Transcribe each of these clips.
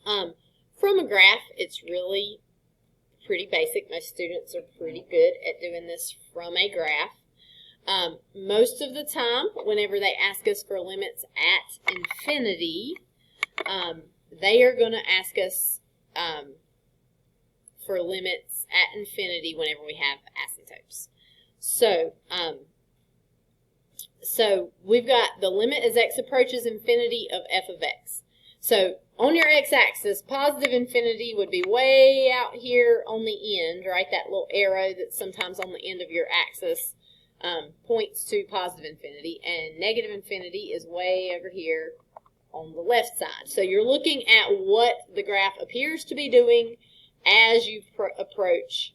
From a graph, it's really pretty basic. Most students are pretty good at doing this from a graph. Most of the time, whenever they ask us for limits at infinity, they are going to ask us for limits at infinity whenever we have asymptotes. So we've got the limit as x approaches infinity of f of x. So on your x-axis, positive infinity would be way out here on the end, right? That little arrow that's sometimes on the end of your axis points to positive infinity, and negative infinity is way over here on the left side. So you're looking at what the graph appears to be doing as you approach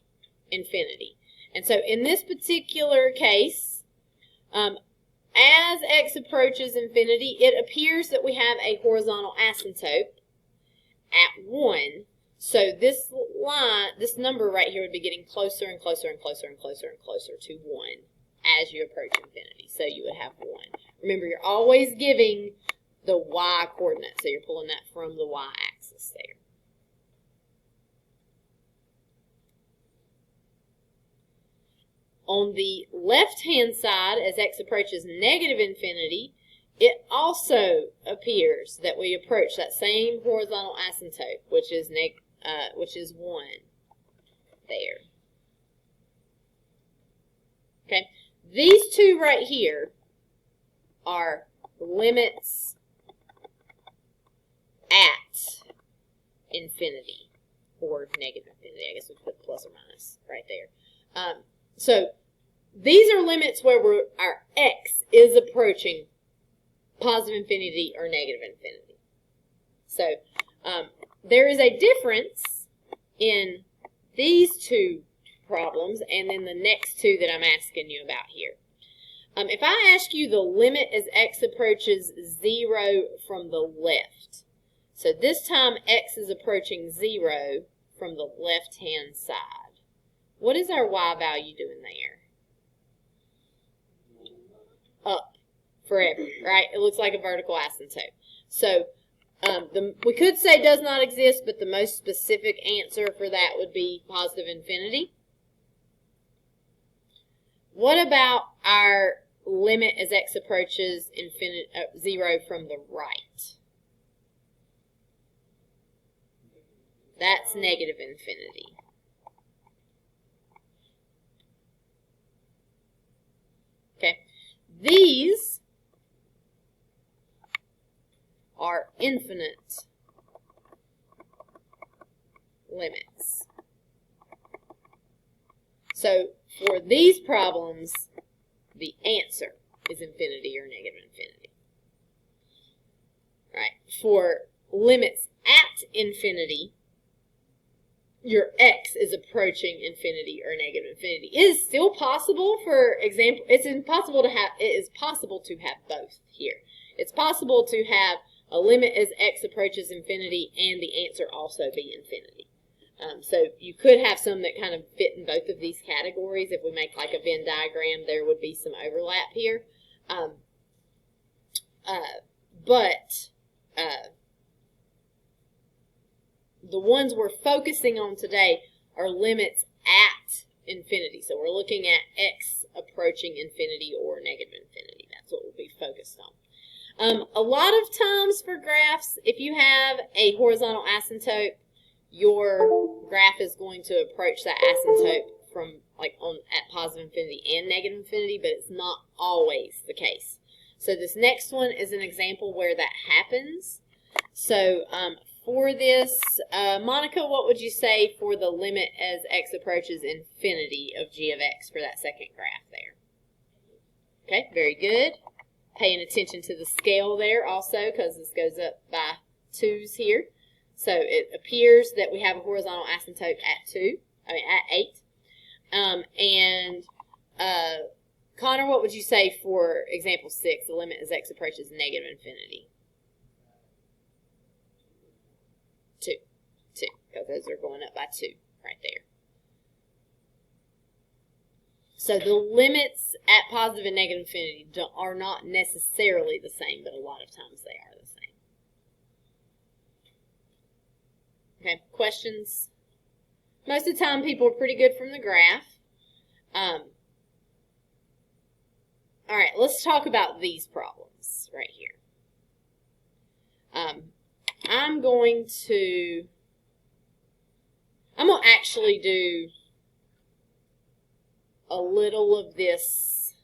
infinity. And so in this particular case, as x approaches infinity, it appears that we have a horizontal asymptote at 1. So this line, this number right here would be getting closer and closer and closer and closer and closer to 1 as you approach infinity. So you would have 1. Remember, you're always giving the y coordinate, so you're pulling that from the y-axis there. On the left-hand side, as x approaches negative infinity, it also appears that we approach that same horizontal asymptote, which is 1 there. Okay, these two right here are limits at infinity, or negative infinity. I guess we put plus or minus right there. So these are limits where our x is approaching positive infinity or negative infinity. So there is a difference in these two problems and then the next two that I'm asking you about here. If I ask you the limit as x approaches 0 from the left, so this time x is approaching 0 from the left-hand side. What is our y value doing there? Up forever, right? It looks like a vertical asymptote. So we could say does not exist, but the most specific answer for that would be positive infinity. What about our limit as x approaches 0 from the right? That's negative infinity. Okay, these are infinite limits. So for these problems, the answer is infinity or negative infinity. Right? For limits at infinity, your x is approaching infinity or negative infinity. It is still possible, for example, it is possible to have both here. It's possible to have a limit as x approaches infinity and the answer also be infinity. So you could have some that kind of fit in both of these categories. If we make like a Venn diagram, there would be some overlap here. The ones we're focusing on today are limits at infinity. So we're looking at x approaching infinity or negative infinity. That's what we'll be focused on. A lot of times for graphs, if you have a horizontal asymptote, your graph is going to approach that asymptote from at positive infinity and negative infinity, but it's not always the case. So this next one is an example where that happens. So for this, Monica, what would you say for the limit as x approaches infinity of g of x for that second graph there? Okay, very good. Paying attention to the scale there also, because this goes up by 2's here. So it appears that we have a horizontal asymptote at 8. Connor, what would you say for example 6, the limit as x approaches negative infinity? 2, because those are going up by 2 right there. So the limits at positive and negative infinity are not necessarily the same, but a lot of times they are the same. Okay, questions? Most of the time, people are pretty good from the graph. All right, let's talk about these problems right here. I'm going to actually do a little of this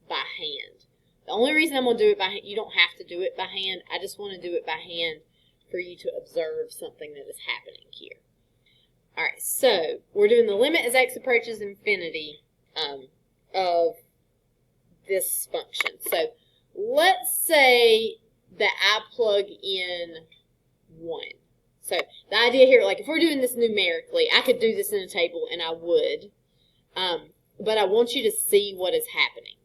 by hand. The only reason I'm going to do it by hand, you don't have to do it by hand. I just want to do it by hand for you to observe something that is happening here. All right, so we're doing the limit as x approaches infinity of this function. So let's say that I plug in 1. So the idea here, like if we're doing this numerically, I could do this in a table and I would, but I want you to see what is happening.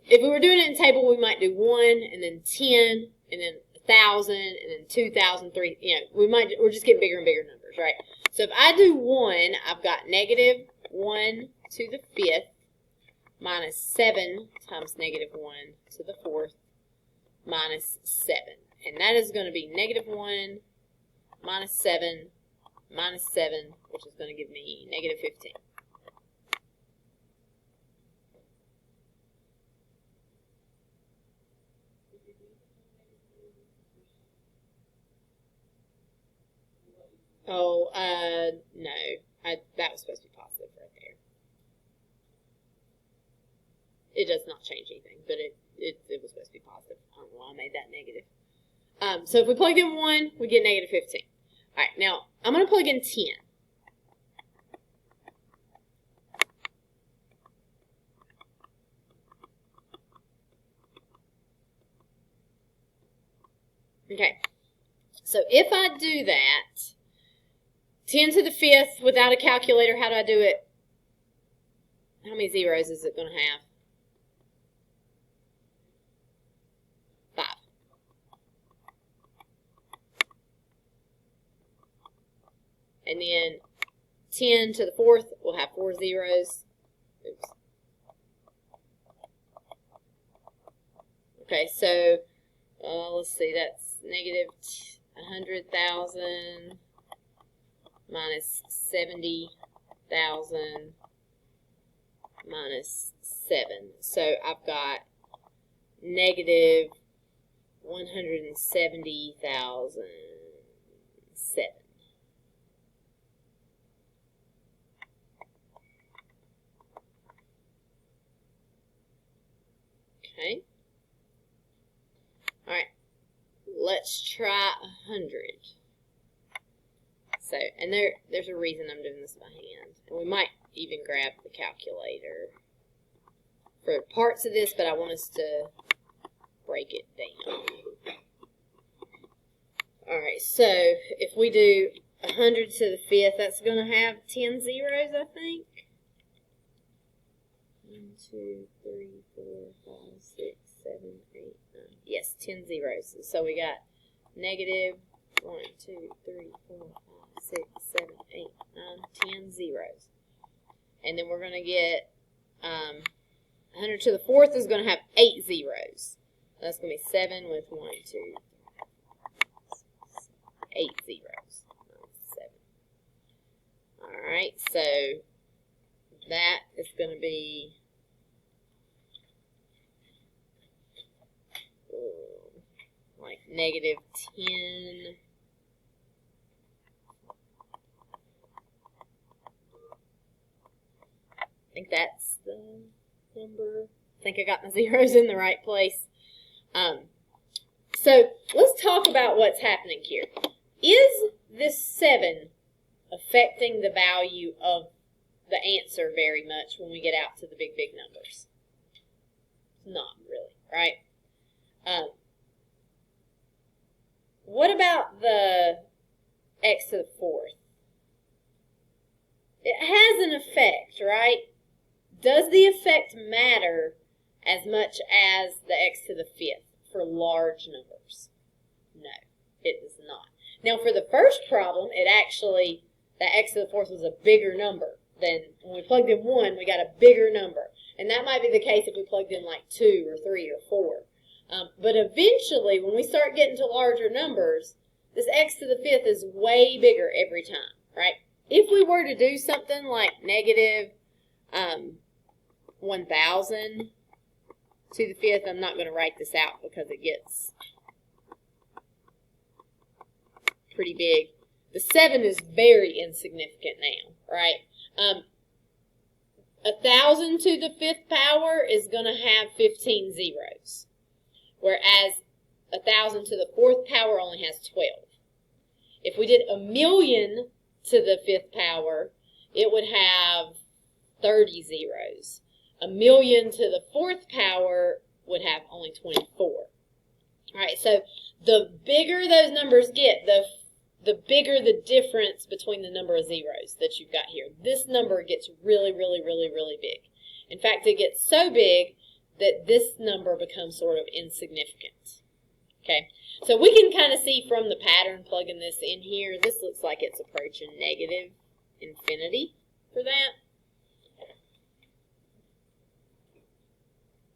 If we were doing it in a table, we might do 1 and then 10 and then 1,000 and then 2,000, 3, we're just getting bigger and bigger numbers, right? So if I do 1, I've got negative 1 to the 5th minus 7 times negative 1 to the 4th minus 7. And that is going to be negative 1 minus 7 minus 7, which is going to give me negative 15. Oh, no. That was supposed to be positive right there. It does not change anything, but it was supposed to be positive. I don't know why I made that negative. So if we plug in 1, we get negative 15. All right, now I'm going to plug in 10. Okay, so if I do that, 10 to the 5th without a calculator, how do I do it? How many zeros is it going to have? 5. And then 10 to the 4th will have 4 zeros. Oops. Okay, so let's see, that's negative 100,000 minus 70,000 minus 7. So I've got negative 170,007. Okay. All right. Let's try 100. So, and there's a reason I'm doing this by hand. And we might even grab the calculator for parts of this, but I want us to break it down. Alright, so if we do 100 to the 5th, that's going to have 10 zeros, I think. 1, 2, 3, 4, 5, 6, 7, 8, 9. Yes, 10 zeros. So we got negative 1, 2, 3, 4, 5, 6, 7, 8, 9, 10 zeros. And then we're going to get 100 to the 4th is going to have 8 zeros. That's going to be 7 with 1, 2, 3, 8 zeros. 7. Alright, so that is going to be like negative 10. I think that's the number. I think I got my zeros in the right place. So let's talk about what's happening here. Is this 7 affecting the value of the answer very much when we get out to the big, big numbers? Not really, right? What about the x to the 4th? It has an effect, right? Does the effect matter as much as the x to the 5th for large numbers? No, it does not. Now, for the first problem, it actually, the x to the 4th was a bigger number than when we plugged in 1, we got a bigger number. And that might be the case if we plugged in like 2 or 3 or 4. But eventually, when we start getting to larger numbers, this x to the fifth is way bigger every time, right? If we were to do something like negative 1,000 to the fifth, I'm not going to write this out because it gets pretty big. The 7 is very insignificant now, right? 1,000 to the fifth power is going to have 15 zeros, whereas 1,000 to the fourth power only has 12. If we did 1,000,000 to the fifth power, it would have 30 zeros. 1,000,000 to the fourth power would have only 24. All right, so the bigger those numbers get, the bigger the difference between the number of zeros that you've got here. This number gets really, really, really, really big. In fact, it gets so big that this number becomes sort of insignificant. Okay, so we can kind of see from the pattern plugging this in here, this looks like it's approaching negative infinity for that.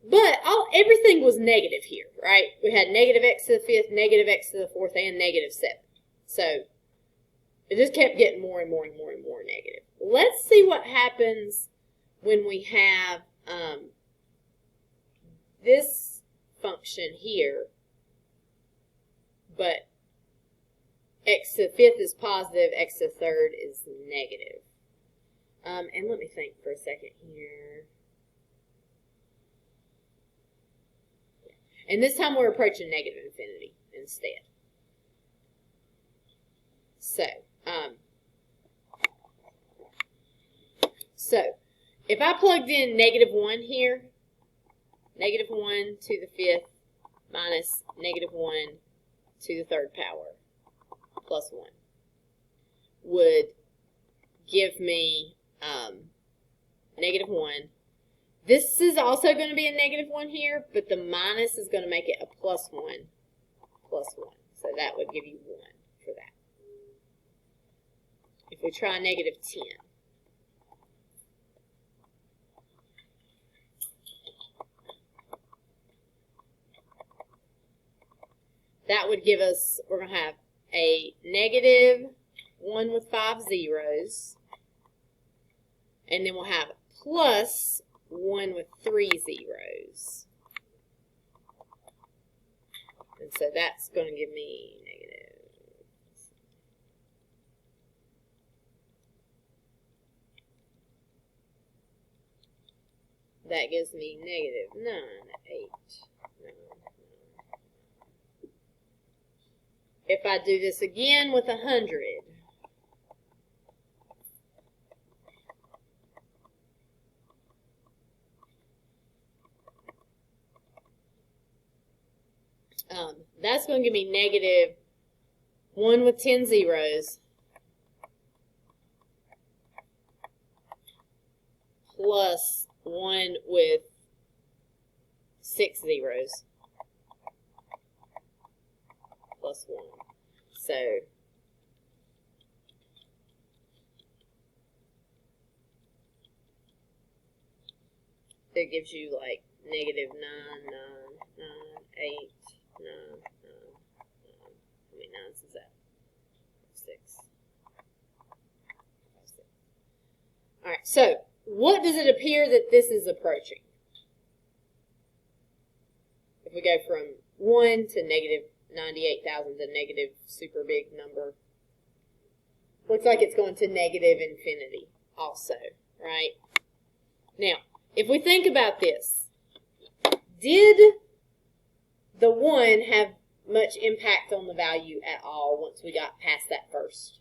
But everything was negative here, right? We had negative x to the fifth, negative x to the fourth, and negative 7. So it just kept getting more and more and more and more negative. Let's see what happens when we have this function here, but x to the fifth is positive, x to the third is negative. And let me think for a second here. And this time we're approaching negative infinity instead. So if I plugged in negative 1 here, negative 1 to the fifth minus negative 1 to the third power plus 1 would give me negative 1. This is also going to be a negative 1 here, but the minus is going to make it a plus 1 plus 1. So that would give you 1 for that. If we try negative 10. That would give us, we're going to have a negative 1 with 5 zeros. And then we'll have plus 1 with 3 zeros. And so that's going to give me negative. That gives me negative 9, 8, 9. If I do this again with 100, that's going to give me negative 1 with 10 zeros plus 1 with 6 zeros plus 1. So that gives you like negative 9, 9, 9, 8, 9, 9, 9. How many nines is that? 6. All right, so what does it appear that this is approaching? If we go from 1 to negative 98,000, the negative super big number, looks like it's going to negative infinity also, right? Now, if we think about this, did the 1 have much impact on the value at all once we got past that first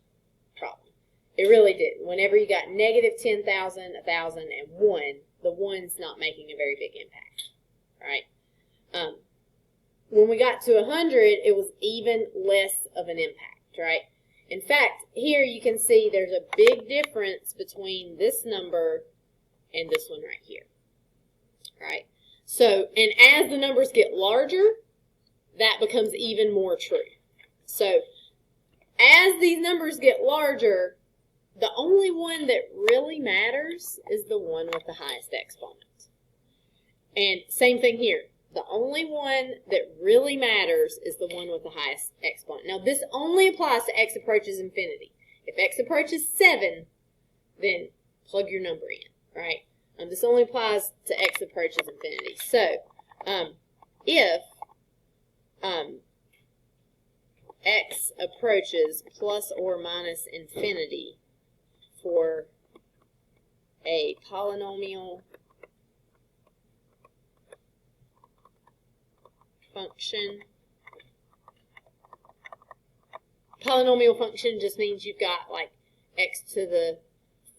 problem? It really didn't. Whenever you got negative 10,000, 1,000, and 1, the 1's not making a very big impact, right? When we got to 100, it was even less of an impact, right? In fact, here you can see there's a big difference between this number and this one right here, right? So, and as the numbers get larger, that becomes even more true. So, as these numbers get larger, the only one that really matters is the one with the highest exponent. And same thing here. The only one that really matters is the one with the highest exponent. Now, this only applies to x approaches infinity. If x approaches 7, then plug your number in, right? This only applies to x approaches infinity. So, if x approaches plus or minus infinity for a polynomial function. Polynomial function just means you've got like x to the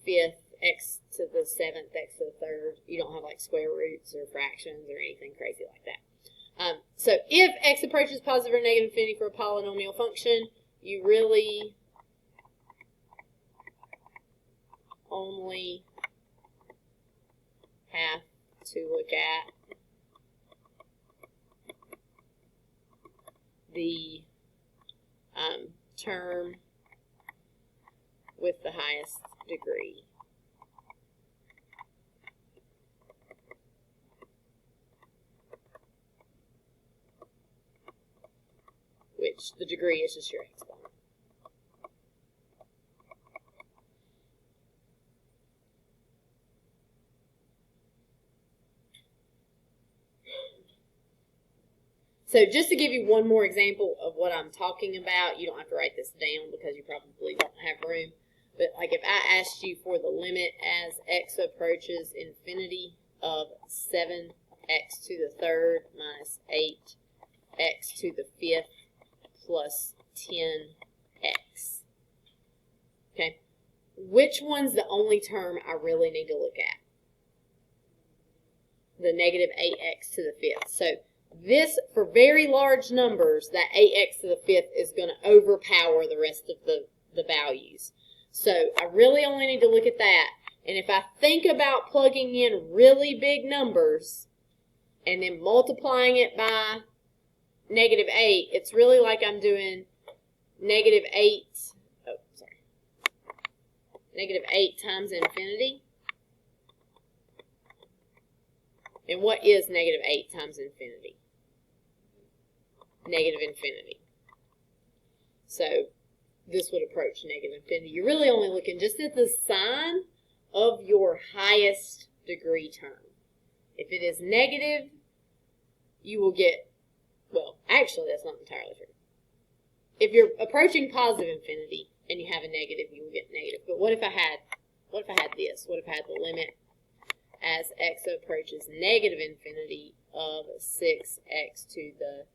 5th, x to the 7th, x to the 3rd. You don't have like square roots or fractions or anything crazy like that. So if x approaches positive or negative infinity for a polynomial function, you really only have to look at the term with the highest degree. Which the degree is just your exponent. So just to give you one more example of what I'm talking about, you don't have to write this down because you probably don't have room. But like if I asked you for the limit as x approaches infinity of 7x to the 3rd minus 8x to the 5th plus 10x. Okay, which one's the only term I really need to look at? The negative 8x to the 5th. So this, for very large numbers, that 8x to the 5th is going to overpower the rest of the values. So I really only need to look at that. And if I think about plugging in really big numbers and then multiplying it by negative 8, it's really like I'm doing negative 8 times infinity. And what is negative 8 times infinity? Negative infinity. So this would approach negative infinity. You're really only looking just at the sign of your highest degree term. If it is negative, you will get, well, actually that's not entirely true. If you're approaching positive infinity and you have a negative, you will get negative. But what if I had this? What if I had the limit as x approaches negative infinity of 6x to the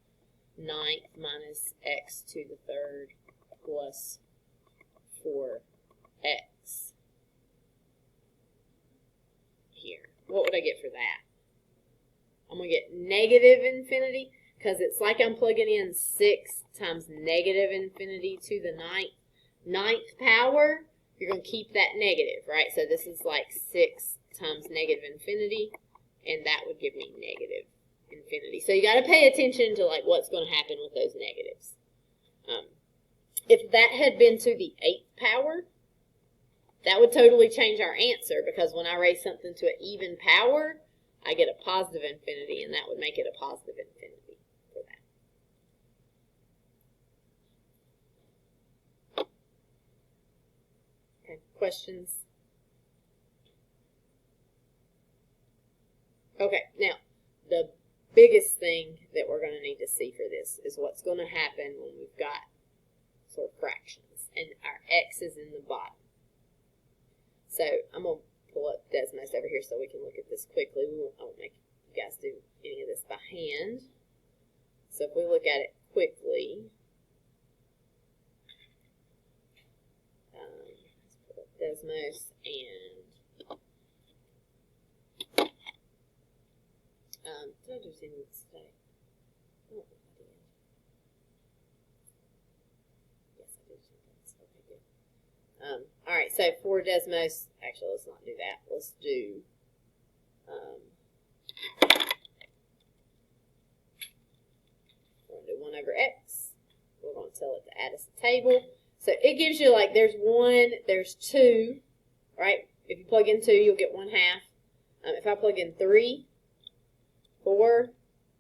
9th minus x to the 3rd plus 4x here? What would I get for that? I'm going to get negative infinity because it's like I'm plugging in 6 times negative infinity to the 9th power. You're going to keep that negative, right? So this is like 6 times negative infinity, and that would give me negative infinity. So you got to pay attention to like what's going to happen with those negatives. If that had been to the 8th power, that would totally change our answer, because when I raise something to an even power, I get a positive infinity, and that would make it a positive infinity for that. Okay, questions? Okay, now, the biggest thing that we're going to need to see for this is what's going to happen when we've got sort of fractions, and our x is in the bottom. So I'm going to pull up Desmos over here so we can look at this quickly. I won't make you guys do any of this by hand. So if we look at it quickly, let's pull up Desmos, and did I do anything today? I don't think I did. Yes, I did something. Okay, good. All right, so for Desmos, actually, let's not do that. Let's do we're going to do 1 over x. We're going to tell it to add us a table. So it gives you like there's 1, there's 2, right? If you plug in 2, you'll get 1/2. If I plug in 3, 4,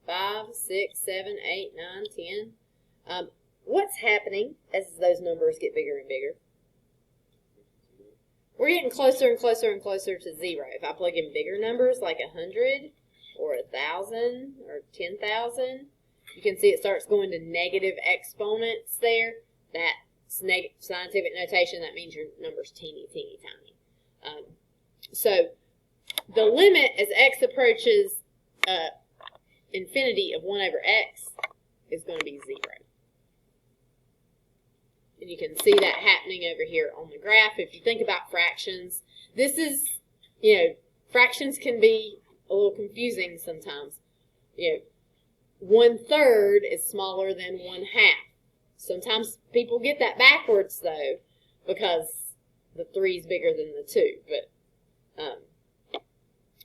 5, 6, 7, 8, 9, 10. What's happening as those numbers get bigger and bigger? We're getting closer and closer and closer to 0. If I plug in bigger numbers like 100 or 1,000 or 10,000, you can see it starts going to negative exponents there. That's scientific notation. That means your number's teeny, teeny, tiny. So the limit as x approaches infinity of 1 over x is going to be 0. And you can see that happening over here on the graph. If you think about fractions, this is, fractions can be a little confusing sometimes. 1/3 is smaller than 1/2. Sometimes people get that backwards, though, because the 3 is bigger than the 2.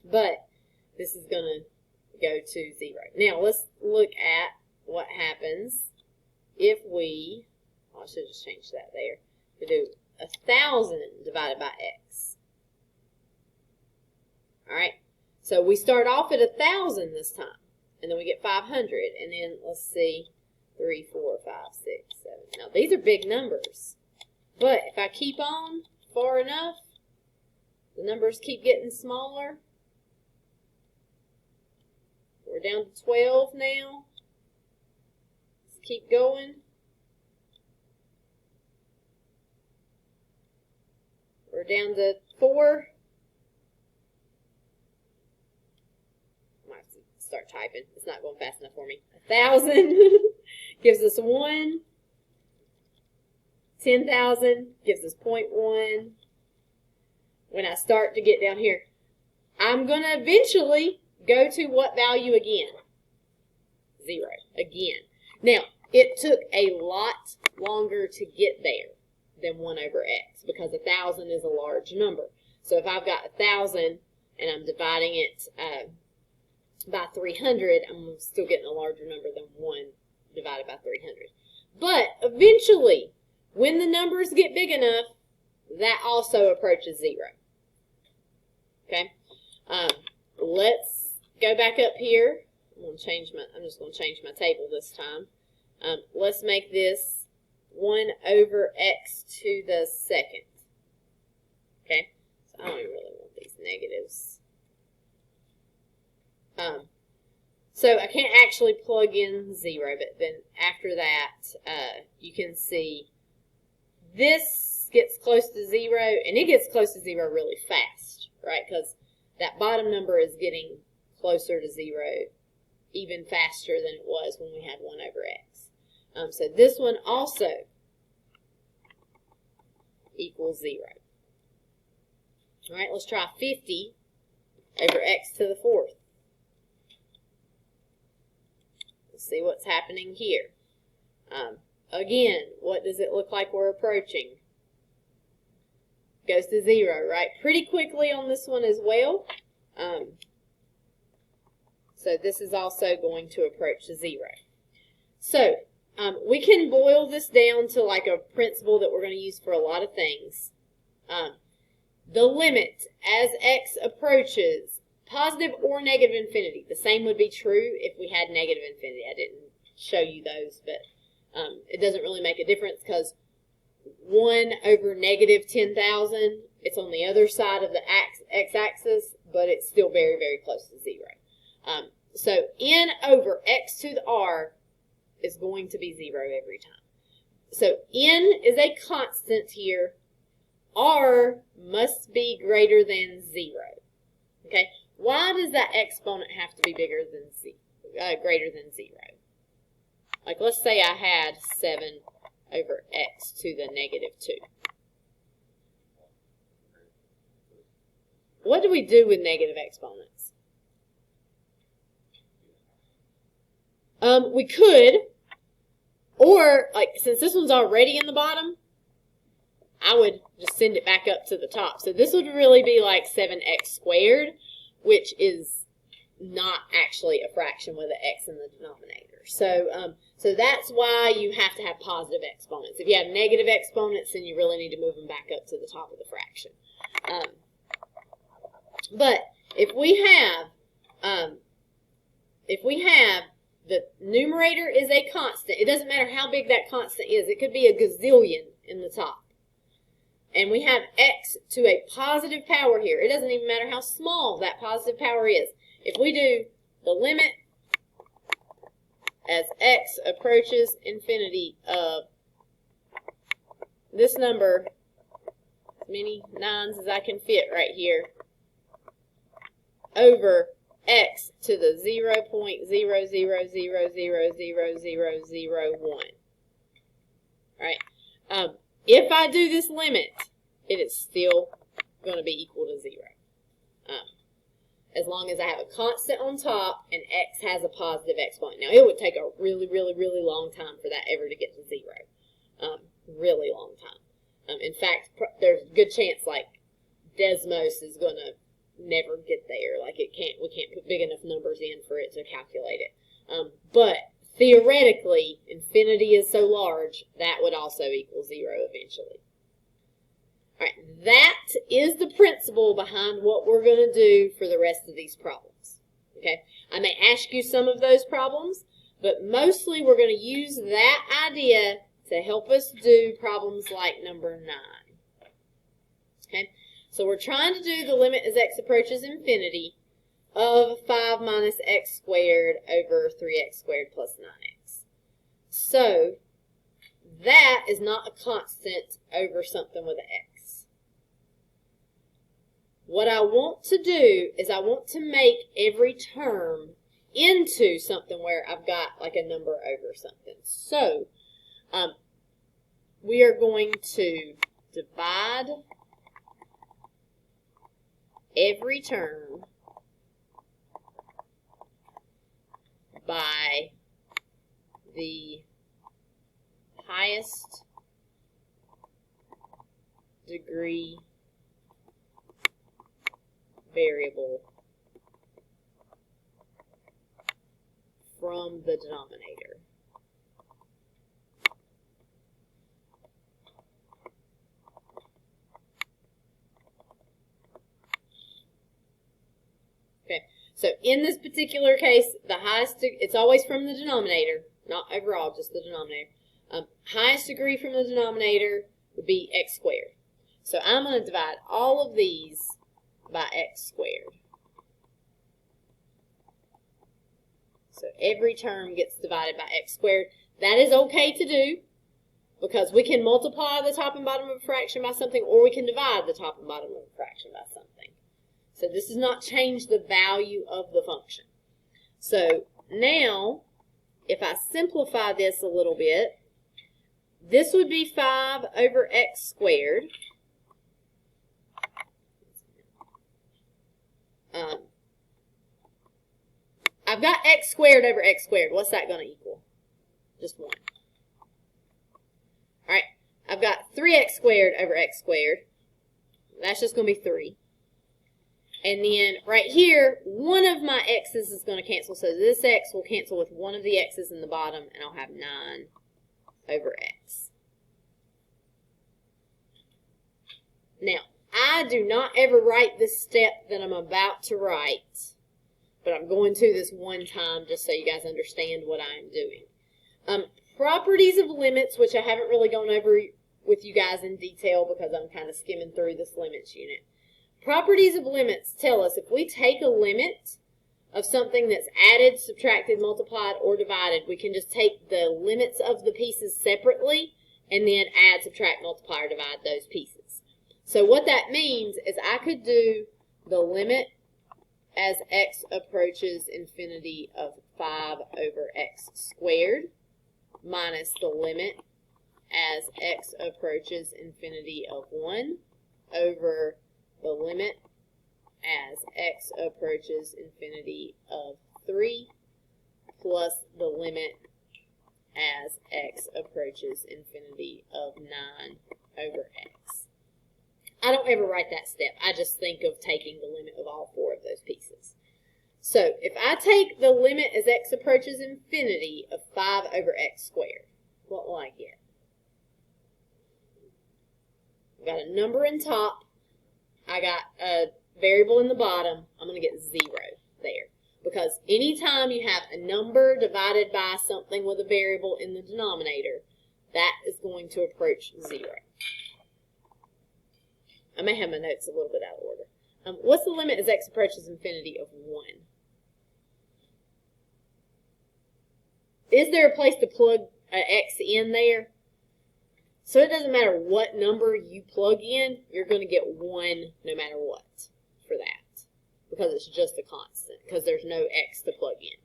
But this is going to go to 0. Now, let's look at what happens if we... I should have just changed that there. We do 1,000 divided by x. Alright, so we start off at 1,000 this time, and then we get 500, and then let's see, 3, 4, 5, 6, 7. Now these are big numbers, but if I keep on far enough, the numbers keep getting smaller. We're down to 12 now. Let's keep going. We're down to 4. I might have to start typing. It's not going fast enough for me. 1,000 gives us 1. 10,000 gives us 0.1. When I start to get down here, I'm going to eventually go to what value again? 0 again. Now, it took a lot longer to get there than 1 over x, because 1,000 is a large number. So if I've got 1,000 and I'm dividing it by 300, I'm still getting a larger number than 1 divided by 300. But eventually, when the numbers get big enough, that also approaches 0. Okay? Let's go back up here. I'm just going to change my table this time. Let's make this 1 over x to the second. Okay? So I don't even really want these negatives. So I can't actually plug in 0, but then after that, you can see this gets close to 0, and it gets close to 0 really fast, right? Because that bottom number is getting closer to 0 even faster than it was when we had 1 over x. So this one also equals 0. All right, let's try 50 over x to the 4th. Let's see what's happening here. Again, what does it look like we're approaching? Goes to 0, right? Pretty quickly on this one as well. So this is also going to approach 0. So we can boil this down to like a principle that we're going to use for a lot of things. The limit as x approaches positive or negative infinity. The same would be true if we had negative infinity. I didn't show you those, but it doesn't really make a difference because 1 over negative 10,000, it's on the other side of the x-axis, but it's still very, very close to 0. So n over x to the r is going to be 0 every time. So n is a constant here. R must be greater than 0. Okay? Why does that exponent have to be greater than 0? Like, let's say I had 7 over x to the negative 2. What do we do with negative exponents? We could, or, like, since this one's already in the bottom, I would just send it back up to the top. So this would really be like 7x squared, which is not actually a fraction with an x in the denominator. So, so that's why you have to have positive exponents. If you have negative exponents, then you really need to move them back up to the top of the fraction. But if we have if we have the numerator is a constant, it doesn't matter how big that constant is. It could be a gazillion in the top. And we have x to a positive power here. It doesn't even matter how small that positive power is. If we do the limit as x approaches infinity of this number, as many nines as I can fit right here, over x to the 0.00000001. Right? If I do this limit, it is still going to be equal to 0. As long as I have a constant on top and x has a positive exponent. Now, it would take a really, really, really long time for that ever to get to 0. Really long time. In fact, there's a good chance, like, Desmos is going to never get there. Like, we can't put big enough numbers in for it to calculate it. But theoretically, infinity is so large, that would also equal 0 eventually. All right, that is the principle behind what we're going to do for the rest of these problems. Okay, I may ask you some of those problems, but mostly we're going to use that idea to help us do problems like number 9. Okay, so we're trying to do the limit as x approaches infinity of 5 minus x squared over 3x squared plus 9x. So that is not a constant over something with an x. What I want to do is I want to make every term into something where I've got like a number over something. So we are going to divide every term by the highest degree variable from the denominator. Okay, so in this particular case, the highest, it's always from the denominator, not overall, just the denominator. Highest degree from the denominator would be x squared. So I'm going to divide all of these by x squared. So every term gets divided by x squared. That is okay to do because we can multiply the top and bottom of a fraction by something, or we can divide the top and bottom of a fraction by something. So this does not change the value of the function. So now, if I simplify this a little bit, this would be 5 over x squared. I've got x squared over x squared. What's that going to equal? Just 1. All right. I've got 3x squared over x squared. That's just going to be 3. And then right here, one of my x's is going to cancel. So this x will cancel with one of the x's in the bottom, and I'll have 9 over x. Now, I do not ever write this step that I'm about to write, but I'm going to this one time just so you guys understand what I'm doing. Properties of limits, which I haven't really gone over with you guys in detail because I'm kind of skimming through this limits unit. Properties of limits tell us if we take a limit of something that's added, subtracted, multiplied, or divided, we can just take the limits of the pieces separately and then add, subtract, multiply, or divide those pieces. So what that means is I could do the limit as x approaches infinity of 5 over x squared minus the limit as x approaches infinity of 1 over the limit as x approaches infinity of 3 plus the limit as x approaches infinity of 9 over x. I don't ever write that step. I just think of taking the limit of all 4 of those pieces. So if I take the limit as x approaches infinity of 5 over x squared, what will I get? I've got a number in top. I got a variable in the bottom. I'm going to get 0 there Because anytime you have a number divided by something with a variable in the denominator, that is going to approach 0. I may have my notes a little bit out of order. What's the limit as x approaches infinity of 1? Is there a place to plug an x in there? So it doesn't matter what number you plug in, you're going to get 1 no matter what for that. Because it's just a constant, because there's no x to plug in.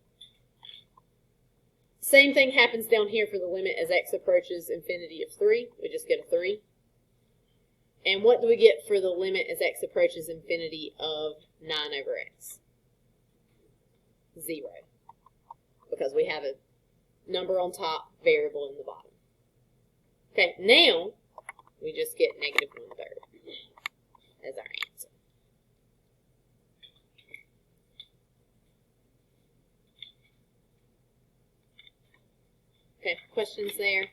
Same thing happens down here for the limit as x approaches infinity of 3. We just get a 3. And what do we get for the limit as x approaches infinity of 9 over x? 0. Because we have a number on top, variable in the bottom. Okay, now we just get negative 1/3 as our answer. Okay, questions there?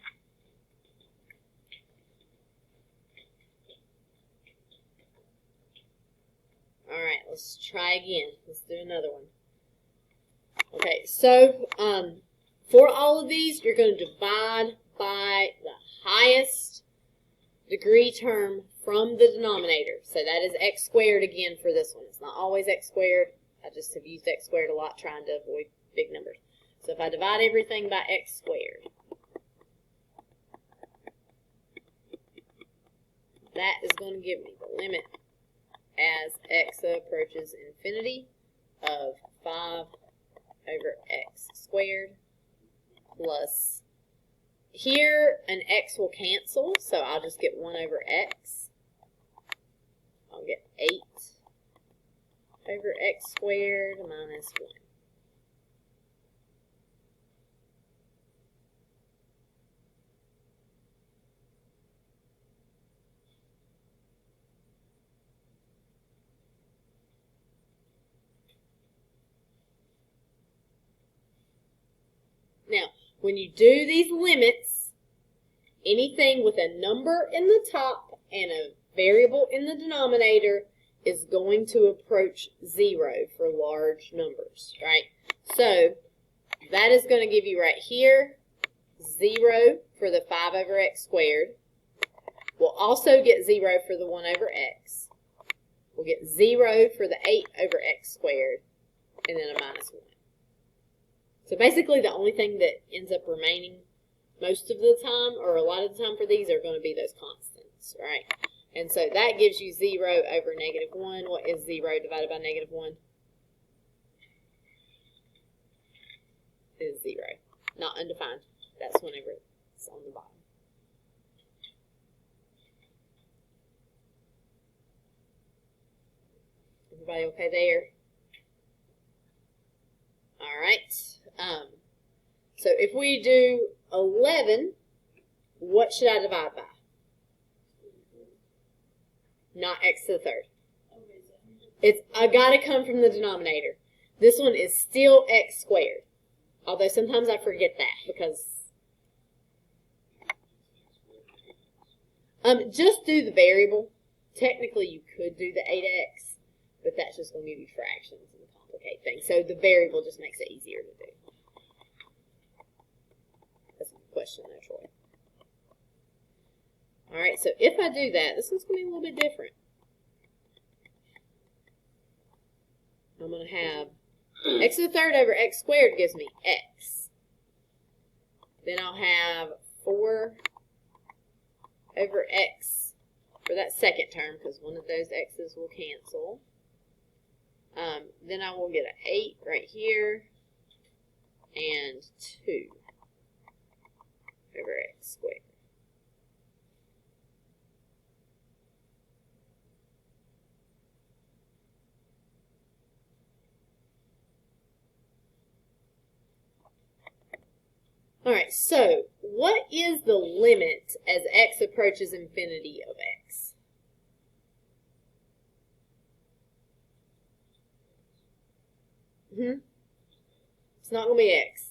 All right, let's try again. Let's do another one. Okay, so for all of these, you're going to divide by the highest degree term from the denominator. So that is x squared again for this one. It's not always x squared. I just have used x squared a lot trying to avoid big numbers. So if I divide everything by x squared, that is going to give me the limit as x approaches infinity of 5 over x squared plus, here an x will cancel, so I'll just get 1 over x. I'll get 8 over x squared minus 1. Now, when you do these limits, anything with a number in the top and a variable in the denominator is going to approach 0 for large numbers, right? So, that is going to give you right here 0 for the 5 over x squared. We'll also get 0 for the 1 over x. We'll get 0 for the 8 over x squared, and then a minus 1. So basically the only thing that ends up remaining most of the time, or a lot of the time for these, are going to be those constants, right? And so that gives you 0 over negative 1. What is 0 divided by negative 1? It is 0. Not undefined. That's whenever it's on the bottom. Everybody okay there? All right. So if we do 11, what should I divide by? Not x to the third. I got to come from the denominator. This one is still x squared. Although sometimes I forget that because just do the variable. Technically you could do the 8x, but that's just going to give you fractions and complicate things. So the variable just makes it easier to do. That's a good question there, Troy. Alright, so if I do that, this is going to be a little bit different. I'm going to have x to the third over x squared gives me x. Then I'll have 4 over x for that second term, because one of those x's will cancel. Then I will get an 8 right here, and 2 over x squared. Alright, so what is the limit as x approaches infinity of x? It's not going to be x.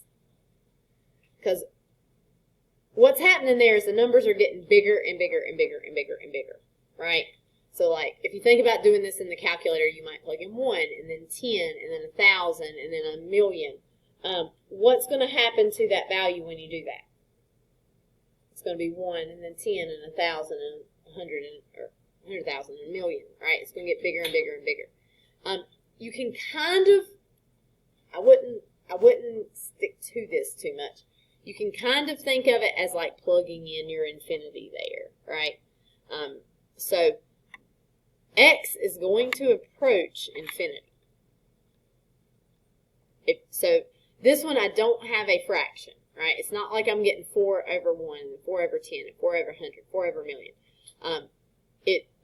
Because what's happening there is the numbers are getting bigger and bigger and bigger and bigger and bigger, right? So like, if you think about doing this in the calculator, you might plug in 1, and then 10, and then 1,000, and then 1,000,000. What's going to happen to that value when you do that? It's going to be 1, and then 10, and 1,000, and 100, or 100,000, and 1,000,000, right? It's going to get bigger and bigger and bigger. You can kind of, I wouldn't stick to this too much. You can kind of think of it as like plugging in your infinity there, right? So x is going to approach infinity. So this one I don't have a fraction, right? It's not like I'm getting 4 over 1, 4 over 10, 4 over 100, 4 over 1,000,000.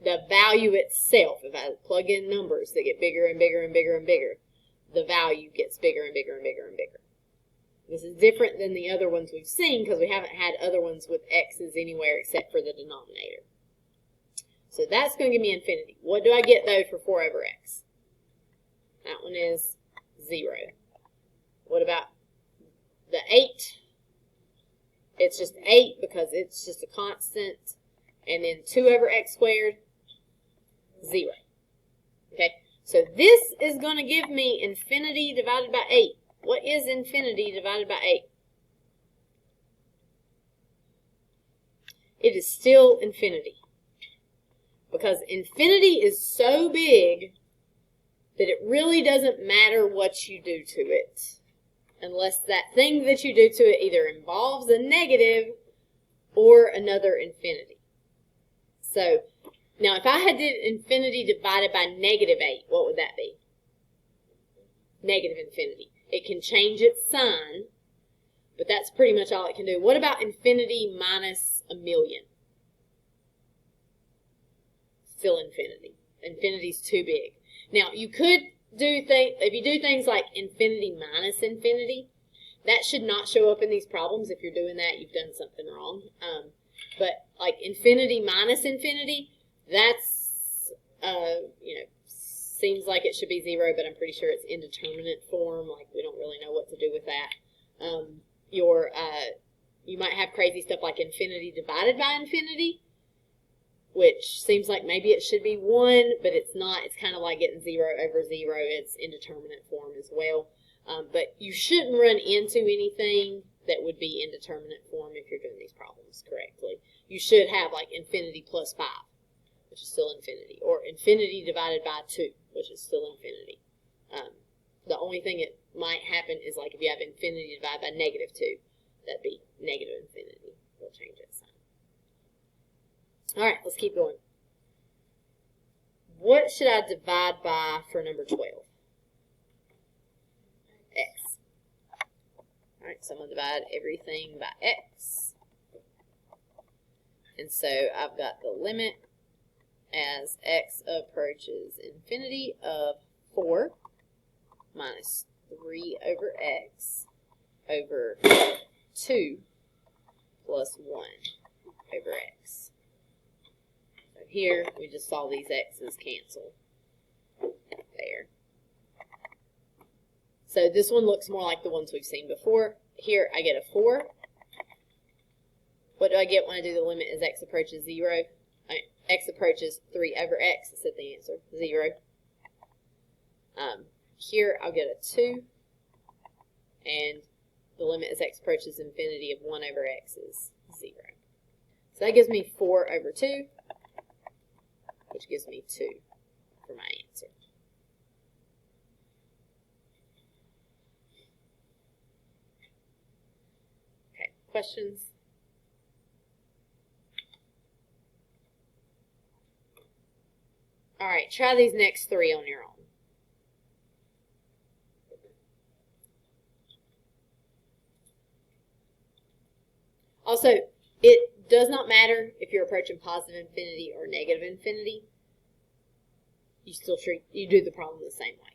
The value itself, if I plug in numbers that get bigger and bigger and bigger and bigger, the value gets bigger and bigger and bigger and bigger. This is different than the other ones we've seen because we haven't had other ones with x's anywhere except for the denominator. So that's going to give me infinity. What do I get, though, for 4 over x? That one is 0. What about the 8? It's just 8 because it's just a constant. And then 2 over x squared, 0. Okay, so this is going to give me infinity divided by 8. What is infinity divided by 8? It is still infinity. Because infinity is so big that it really doesn't matter what you do to it. Unless that thing that you do to it either involves a negative or another infinity. So, now if I had did infinity divided by negative 8, what would that be? Negative infinity. It can change its sign, but that's pretty much all it can do. What about infinity minus 1,000,000? Still infinity. Infinity's too big. Now, you could do things, if you do things like infinity minus infinity, that should not show up in these problems. If you're doing that, you've done something wrong. But like infinity minus infinity, that's, seems like it should be 0, but I'm pretty sure it's indeterminate form. Like we don't really know what to do with that. You might have crazy stuff like infinity divided by infinity, which seems like maybe it should be 1, but it's not. It's kind of like getting 0 over 0. It's indeterminate form as well. But you shouldn't run into anything that would be indeterminate form if you're doing these problems correctly. You should have like infinity plus 5, which is still infinity, or infinity divided by 2, which is still infinity. The only thing that might happen is like if you have infinity divided by negative 2, that'd be negative infinity. We'll change that sign. All right, let's keep going. What should I divide by for number 12? X. All right, so I'm going to divide everything by x. And so I've got the limit as x approaches infinity of 4 minus 3 over x over 2 plus 1 over x. So here, we just saw these x's cancel there. So this one looks more like the ones we've seen before. Here, I get a 4. What do I get when I do the limit as x approaches 0? X approaches 3 over x. I said the answer, 0. Here, I'll get a 2. And the limit as x approaches infinity of 1 over x is 0. So that gives me 4 over 2, which gives me 2 for my answer. Okay, questions? All right, try these next 3 on your own. Also, it does not matter if you're approaching positive infinity or negative infinity. You do the problem the same way.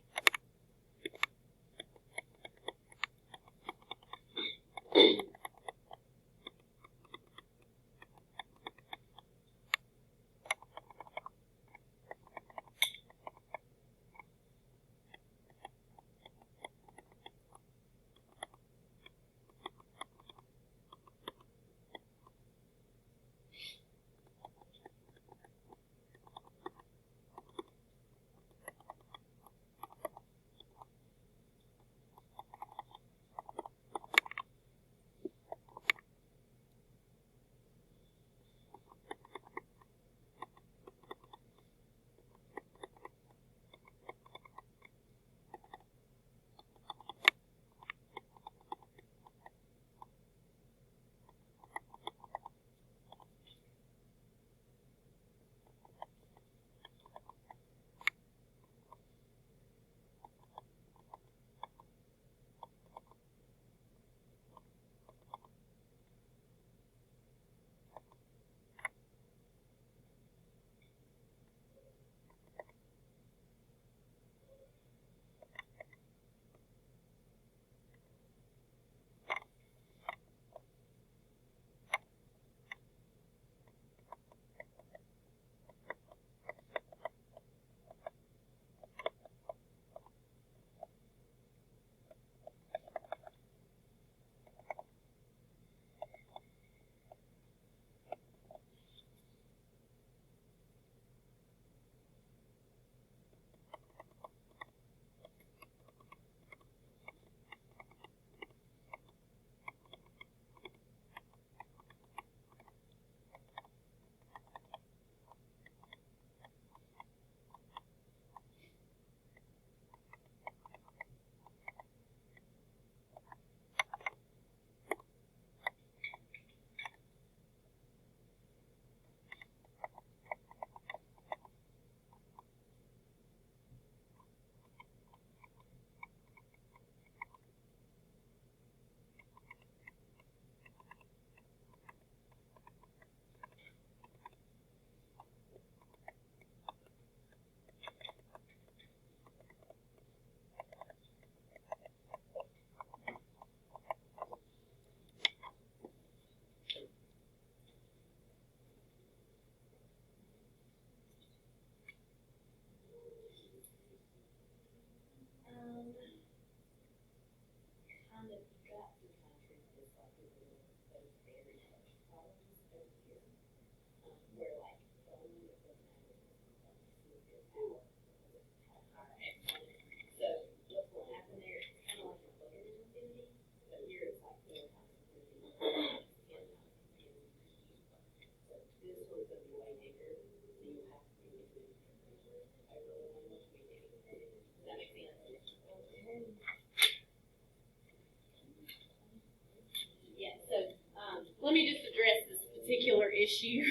let me just address this particular issue.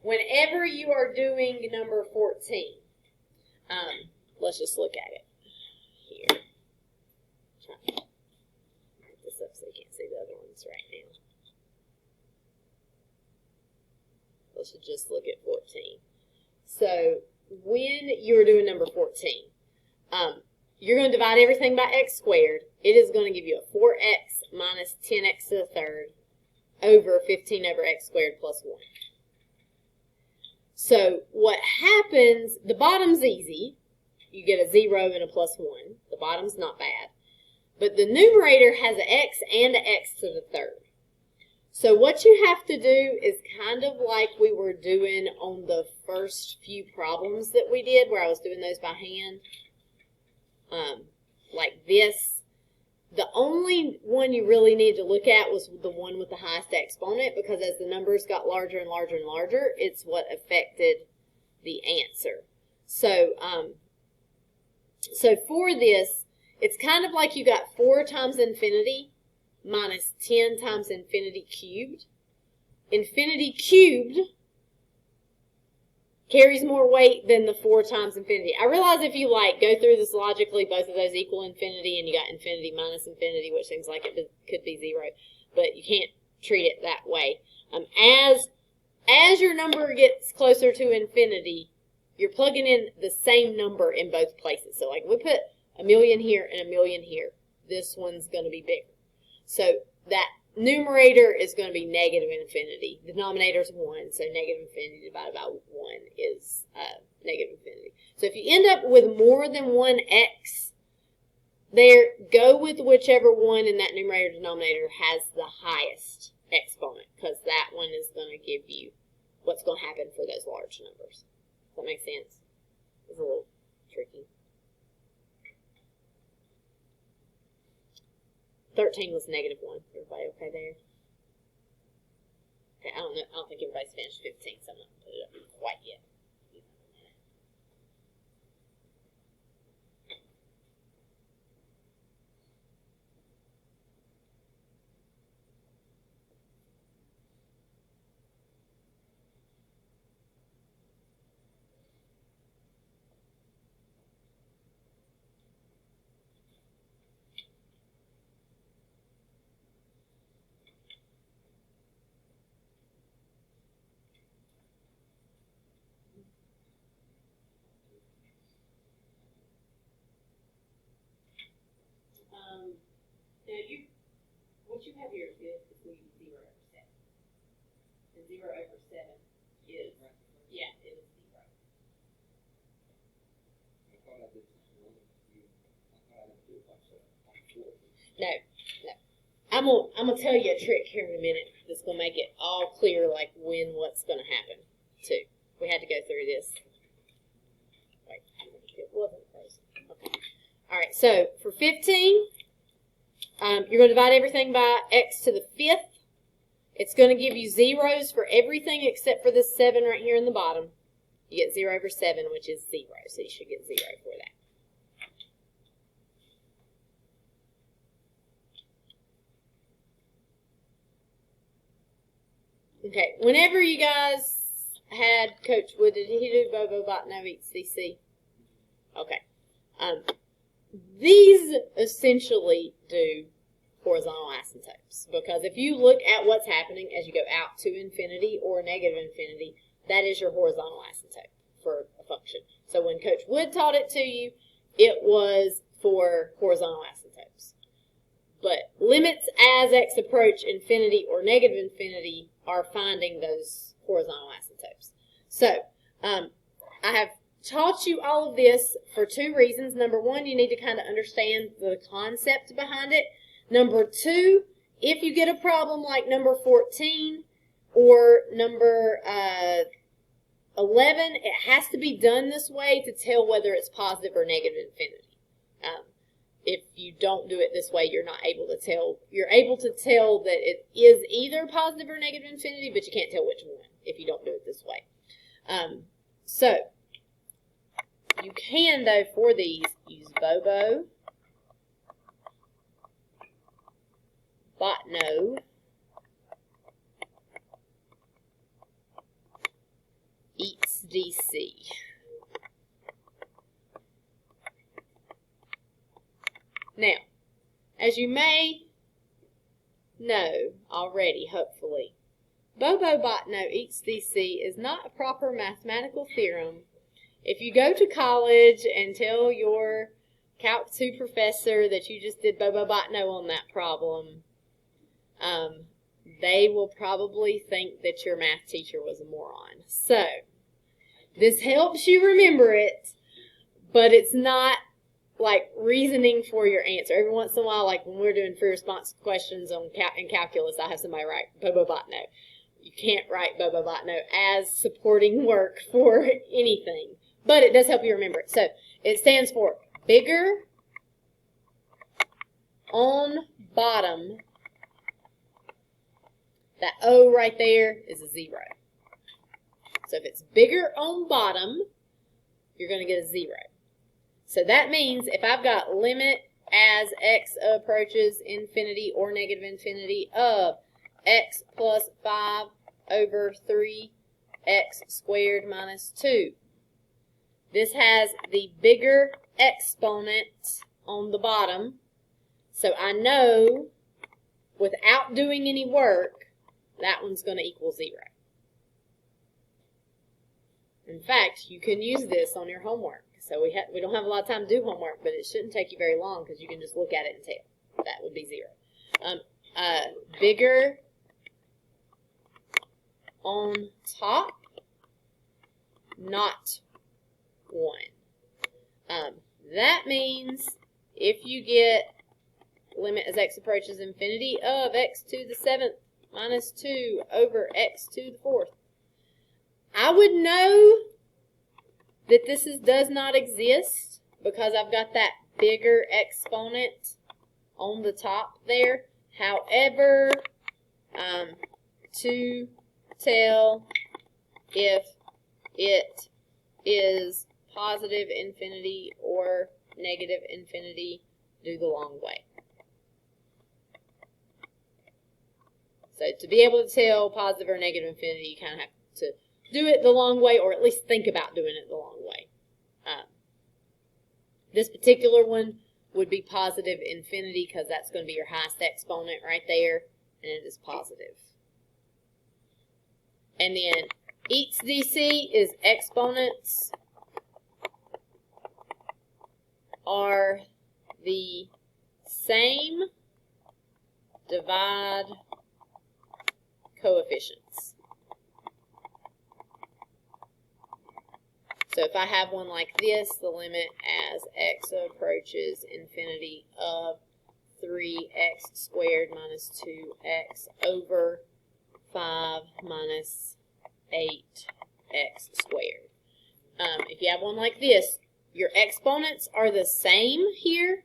Whenever you are doing number 14, let's just look at it here. Try to mark this up so you can't see the other ones right now. Let's just look at 14. So when you're doing number 14, you're going to divide everything by x squared. It is going to give you a 4x minus 10x to the third over 15 over x squared plus 1. So what happens, the bottom's easy. You get a 0 and a plus 1. The bottom's not bad. But the numerator has an x and an x to the third. So what you have to do is kind of like we were doing on the first few problems that we did, where I was doing those by hand. Like this. The only one you really need to look at was the one with the highest exponent, because as the numbers got larger and larger and larger, it's what affected the answer. So, so for this, it's kind of like you got 4 times infinity minus 10 times infinity cubed. Infinity cubed carries more weight than the 4 times infinity. I realize if you go through this logically, both of those equal infinity, and you got infinity minus infinity, which seems like it could be 0, but you can't treat it that way. As your number gets closer to infinity, you're plugging in the same number in both places. So like we put a million here and a million here. This one's going to be bigger. So that numerator is going to be negative infinity. The denominator is 1, so negative infinity divided by 1 is negative infinity. So if you end up with more than 1x there, go with whichever one in that numerator denominator has the highest exponent, because that one is going to give you what's going to happen for those large numbers. Does that make sense? It's a little tricky. 13 was negative 1. Everybody okay there? Okay, I don't think everybody's finished 15, so I'm not going to put it up quite yet. Now what you have here is we use 0 over 7. And 0 over 7 is, yeah, it is 0. No. I'm gonna tell you a trick here in a minute that's gonna make it all clear, like when what's gonna happen too. We had to go through this. Wait, it wasn't frozen. Okay. All right. So for 15. You're going to divide everything by x to the 5th. It's going to give you zeros for everything except for this 7 right here in the bottom. You get 0 over 7, which is 0. So you should get 0 for that. Okay, whenever you guys had Coach Wood, did he do Bobo Botno Eats CC? Okay. These essentially do horizontal asymptotes, because if you look at what's happening as you go out to infinity or negative infinity, that is your horizontal asymptote for a function. So when Coach Wood taught it to you, it was for horizontal asymptotes. But limits as x approach infinity or negative infinity are finding those horizontal asymptotes. So I have taught you all of this for 2 reasons. Number 1, you need to kind of understand the concept behind it. Number 2, if you get a problem like number 14 or number 11, it has to be done this way to tell whether it's positive or negative infinity. If you don't do it this way, you're not able to tell. You're able to tell that it is either positive or negative infinity, but you can't tell which one if you don't do it this way. So you can, though, for these, use Bobo, Botno, DC. Now, as you may know already, hopefully, Bobo-Botnow equals DC is not a proper mathematical theorem. If you go to college and tell your Calc 2 professor that you just did Bobo-Botnow on that problem, they will probably think that your math teacher was a moron. So, this helps you remember it, but it's not like reasoning for your answer. Every once in a while, like when we're doing free response questions in calculus, I have somebody write Bobo-Botnow. You can't write Bobo-Botnow as supporting work for anything, but it does help you remember it. So it stands for bigger on bottom. That O right there is a 0. So if it's bigger on bottom, you're going to get a 0. So that means if I've got limit as x approaches infinity or negative infinity of x plus 5 over 3x squared minus 2. This has the bigger exponent on the bottom. So I know without doing any work, that one's going to equal 0. In fact, you can use this on your homework. So we don't have a lot of time to do homework, but it shouldn't take you very long because you can just look at it and tell. That would be 0. Bigger on top, not 1. That means if you get limit as x approaches infinity of x to the 7th minus 2 over x to the 4th, I would know that this does not exist because I've got that bigger exponent on the top there. However, to tell if it is positive infinity or negative infinity, do the long way. So to be able to tell positive or negative infinity, you kind of have to do it the long way, or at least think about doing it the long way. This particular one would be positive infinity because that's going to be your highest exponent right there, and it is positive. And then each DC is exponents are the same, divide coefficients. So if I have one like this, the limit as x approaches infinity of 3x squared minus 2x over 5 minus 8x squared. If you have one like this, your exponents are the same here.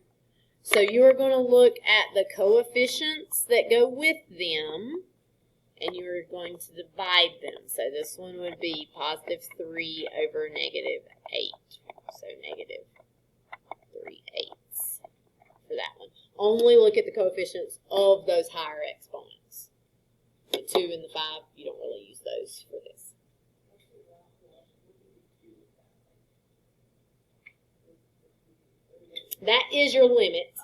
So you're going to look at the coefficients that go with them, and you're going to divide them. So this one would be positive 3 over negative 8. So negative 3/8 for that one. Only look at the coefficients of those higher exponents. The 2 and the 5, you don't really use those for this. That is your limit,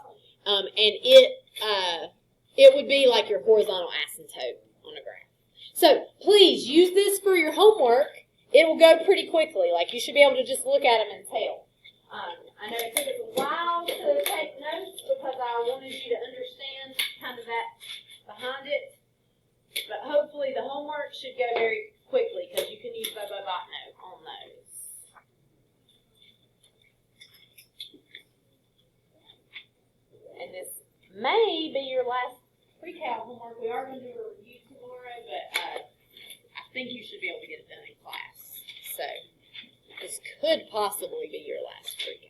and it would be like your horizontal asymptote on a graph. So please use this for your homework. It will go pretty quickly. Like you should be able to just look at them and tell. I know it took us a while to take notes because I wanted you to understand kind of that behind it, but hopefully the homework should go very quickly because you can use Bobo-Botnow on those. And this may be your last pre-cal homework. We are going to do a review tomorrow, but I think you should be able to get it done in class. So this could possibly be your last pre-cal.